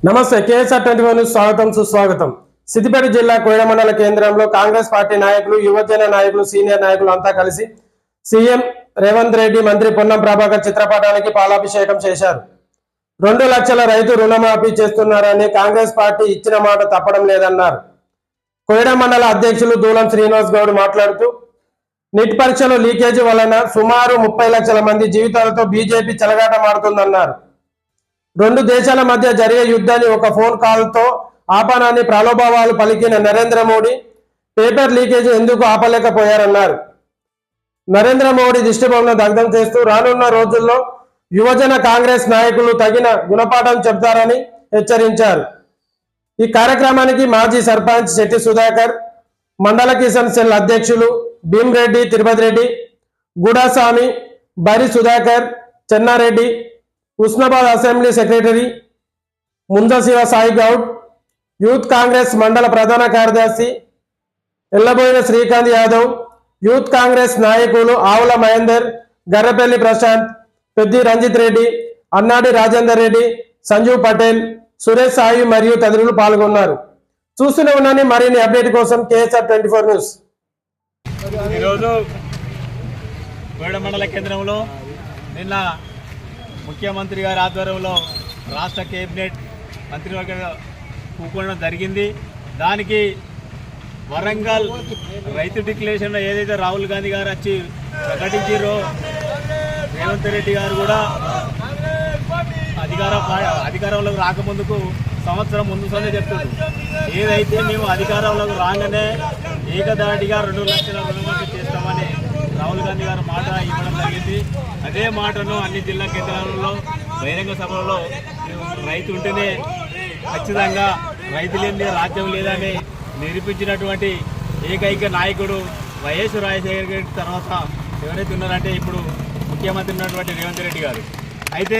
నమస్తే KSR 24 news స్వాగతం సుస్వాగతం. సిద్దిపేట జిల్లా కోయడ మండల కేంద్రంలో కాంగ్రెస్ పార్టీ నాయకులు, యువజన నాయకులు, సీనియర్ నాయకులు అంతా కలిసి సీఎం రేవంత్ రెడ్డి, మంత్రి పొన్నం ప్రభాకర్ చిత్రపటానికి పాలాభిషేకం చేశారు. 2 లక్షల రైతు రుణమాఫీ చేస్తున్నారని కాంగ్రెస్ పార్టీ ఇచ్చిన మాట తప్పడం లేదన్నారు. కోయడ మండల అధ్యక్షులు దూలం శ్రీనివాస్ గౌడ్ మాట్లాడుతూ నీట్ పరీక్షలో లీకేజీ వలన సుమారు 30 లక్షల మంది జీవితాలతో బీజేపీ చెలగాటమాడుతుందన్నారు. 2 దేశాల మధ్య జరిగే యుద్ధాన్ని ఒక ఫోన్ కాల్తో ఆపానని ప్రలోభావాలు పలికిన నరేంద్ర మోడీ పేపర్ లీకేజీ ఎందుకు ఆపలేకపోయారన్నారు. నరేంద్ర మోడీ దిష్టిబొమ్మను దగ్ధం చేస్తూ రానున్న రోజుల్లో యువజన కాంగ్రెస్ నాయకులు తగిన గుణపాఠం చెబుతారని హెచ్చరించారు. ఈ కార్యక్రమానికి మాజీ సర్పంచ్ శెట్టి సుధాకర్, మండల కిసాన్ సెల్ అధ్యక్షులు Bhim Reddy, Tirupati Reddy, Gudaswamy, Bari Sudhakar, Chennareddy, Usnabad assembly secretary Munjashiva Sai Goud, youth Congress మండల ప్రధాన కార్యదర్శి ఎల్లబోయిన శ్రీకాంత్ యాదవ్, యూత్ కాంగ్రెస్ నాయకులు ఆవుల మహేందర్, గర్రపల్లి ప్రశాంత్, పెద్ది రంజిత్ రెడ్డి, అన్నాడి రాజేందర్ రెడ్డి, సంజీవ్ పటేల్, సురేష్ సాయి మరియు తదితరులు పాల్గొన్నారు. చూస్తూనే ఉన్నాను. మరిన్ని అప్డేట్ కోసం కేఎస్ఆర్ 24 న్యూస్. ఈరోజు కోయడ మండల కేంద్రంలో నిన్న ముఖ్యమంత్రి గారి ఆధ్వర్యంలో రాష్ట్ర కేబినెట్ మంత్రివర్గ కూకోవడం జరిగింది. దానికి వరంగల్ రైతు డిక్లరేషన్ ఏదైతే రాహుల్ గాంధీ గారు వచ్చి ప్రకటించారో రేవంత్ రెడ్డి గారు కూడా అధికారంలోకి రాకముందుకు సంవత్సరం ముందు సందే చెప్తున్నారు. ఏదైతే మేము అధికారంలోకి రాగానే ఏకదాటిగా 2 లక్షల రుణమాఫీ చేస్తామని రాహుల్ గాంధీ గారు మాట ఇవ్వడం జరిగింది. అదే మాటను అన్ని జిల్లా కేంద్రాలలో బహిరంగ సభలలో రైతు ఉంటేనే ఖచ్చితంగా రైతు లేని రాజ్యం లేదని నిరూపించినటువంటి ఏకైక నాయకుడు వైఎస్ రాజశేఖర రెడ్డి తర్వాత ఎవరైతే ఉన్నారంటే ఇప్పుడు ముఖ్యమంత్రి ఉన్నటువంటి రేవంత్ రెడ్డి గారు. అయితే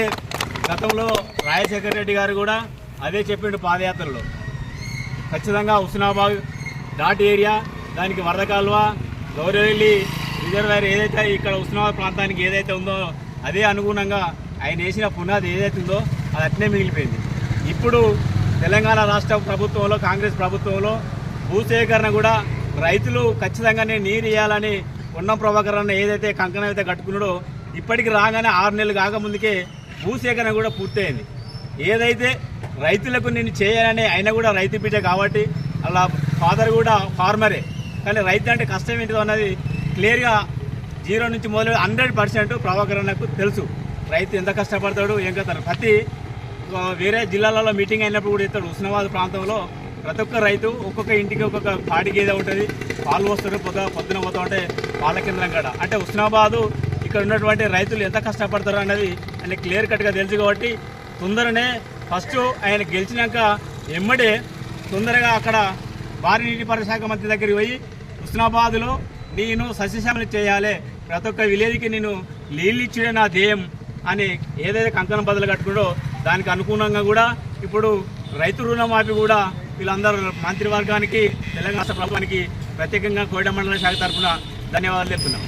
గతంలో రాజశేఖర రెడ్డి గారు కూడా అదే చెప్పిండు పాదయాత్రలో. ఖచ్చితంగా హుస్నాబాద్ ఘాట్ ఏరియా, దానికి వరద కాలువ, గౌరవెల్లి రిజర్వాయర్ ఏదైతే ఇక్కడ హుస్నాబాద్ ప్రాంతానికి ఏదైతే ఉందో అదే అనుగుణంగా ఆయన వేసిన పునాది ఏదైతే ఉందో అది అట్నే మిగిలిపోయింది. ఇప్పుడు తెలంగాణ రాష్ట్ర ప్రభుత్వంలో, కాంగ్రెస్ ప్రభుత్వంలో భూసేకరణ కూడా రైతులు ఖచ్చితంగానే నీరు ఇవ్వాలని పొన్నం ప్రభాకర్ అన్న ఏదైతే కంకణం అయితే కట్టుకున్నాడో ఇప్పటికి రాగానే 6 నెలలు కాకముందుకే భూసేకరణ కూడా పూర్తయింది. ఏదైతే రైతులకు నేను చేయాలని ఆయన కూడా రైతు బిడ్డ కాబట్టి అలా ఫాదర్ కూడా ఫార్మరే, కానీ రైతు అంటే కష్టం ఏంటిదో అన్నది క్లియర్గా 0 నుంచి మొదలు 100% ప్రభాకర్ అన్నకు తెలుసు. రైతు ఎంత కష్టపడతాడు, ఏం కడతాడు. ప్రతి వేరే జిల్లాలలో మీటింగ్ అయినప్పుడు కూడా ఇస్తాడు. హుస్నాబాద్ ప్రాంతంలో ప్రతి ఒక్క రైతు ఒక్కొక్క ఇంటికి ఒక్కొక్క పాడి గేదె ఉంటుంది, పాలు వస్తారు. పొద్దున పోతూ ఉంటే పాల కేంద్రం కాడ అంటే హుస్నాబాదు ఇక్కడ ఉన్నటువంటి రైతులు ఎంత కష్టపడతారు అన్నది ఆయన క్లియర్ కట్గా తెలుసు. కాబట్టి తొందరనే ఫస్ట్ ఆయన గెలిచినాక ఎమ్మడే తొందరగా అక్కడ భారీ నీటిపారుదల శాఖ మంత్రి దగ్గరికి పోయి హుస్నాబాద్లో నేను సస్యశామలు చేయాలి, ప్రతి ఒక్క విలేజ్కి నేను నీళ్ళు ఇచ్చే నా ధ్యేయం అని ఏదైతే కంకణం బదులు కట్టుకుంటో దానికి అనుగుణంగా కూడా ఇప్పుడు రైతు రుణమాఫీ కూడా వీళ్ళందరూ మంత్రివర్గానికి, తెలంగాణ రాష్ట్ర ప్రభుత్వానికి ప్రత్యేకంగా కోయడ మండల శాఖ తరఫున ధన్యవాదాలు చెప్తున్నాం.